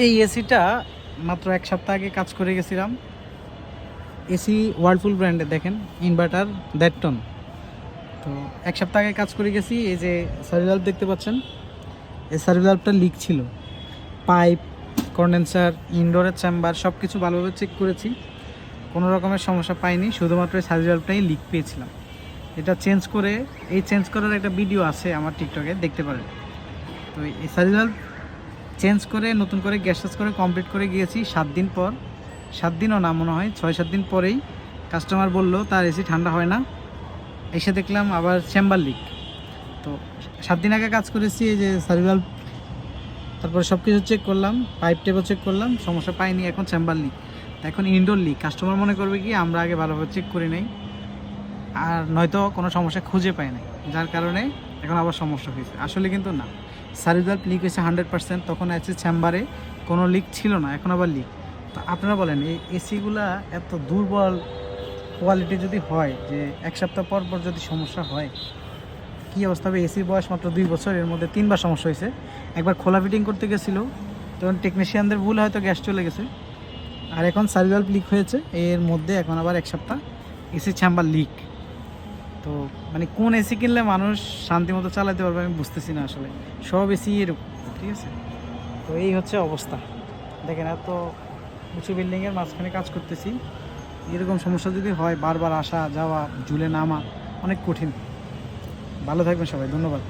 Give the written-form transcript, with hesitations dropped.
এই এসিটা মাত্র এক সপ্তাহ আগে কাজ করে গেছিলাম। এসি ওয়ার্লপুল ব্র্যান্ডে, দেখেন ইনভার্টার 1.5 টন। তো এক সপ্তাহ আগে কাজ করে গেছি। এই যে সার্ভিস ভাল্ব দেখতে পাচ্ছেন, এই সার্ভিস ভাল্বটা লিক ছিল। পাইপ, কন্ডেন্সার, ইনডোরের চেম্বার সব কিছু ভালোভাবে চেক করেছি, কোনো রকমের সমস্যা পাইনি। শুধুমাত্র এই সার্ভিস ভাল্বটাই লিক পেয়েছিলাম। এটা চেঞ্জ করার একটা ভিডিও আছে আমার টিকটকে, দেখতে পারেন। তো এই সার্ভিস ভাল্ব চেঞ্জ করে নতুন করে গ্যাস করে কমপ্লিট করে গিয়েছি 7 দিন পর। 7 দিনও না, মনে হয় 6-7 দিন পরেই কাস্টমার বলল তার এসি ঠান্ডা হয় না। এসে দেখলাম আবার চেম্বার লিক। তো 7 দিন আগে কাজ করেছি, এই যে সার্ভিস ভাল্ব, তারপরে সব কিছু চেক করলাম, পাইপ টেপও চেক করলাম, সমস্যা পাইনি। এখন চেম্বার লিক, এখন ইনডোর লিক। কাস্টমার মনে করবে কি আমরা আগে ভালোভাবে চেক করি নাই, আর নয়তো কোনো সমস্যা খুঁজে পাই নাই, যার কারণে এখন আবার সমস্যা হয়েছে। আসলে কিন্তু না, সার্ভিস ভাল্ব লিক হয়েছে 100%। তখন আছে চেম্বারে কোনো লিক ছিল না, এখন আবার লিক। তো আপনারা বলেন, এই এসিগুলা এত দুর্বল কোয়ালিটি যদি হয়, যে এক সপ্তাহ পর পর যদি সমস্যা হয়, কী অবস্থা হবে? এসির বয়স মাত্র 2 বছর, এর মধ্যে 3বার সমস্যা হয়েছে। একবার খোলা ফিটিং করতে গেছিলো, তখন টেকনিশিয়ানদের ভুল, হয়তো গ্যাস চলে গেছে। আর এখন সার্ভিস ভাল্ব লিক হয়েছে, এর মধ্যে এখন আবার এক সপ্তাহ এসি চেম্বার লিক। তো মানে কোন এসি কিনলে মানুষ শান্তি মতো চালাতে পারবে আমি বুঝতেছি না আসলে। সব এসি এরকম, ঠিক আছে? তো এই হচ্ছে অবস্থা। দেখেন, এত উঁচু বিল্ডিংয়ের মাঝখানে কাজ করতেছি, এরকম সমস্যা যদি হয়, বারবার আসা যাওয়া, ঝুলে নামা অনেক কঠিন। ভালো থাকবেন সবাই, ধন্যবাদ।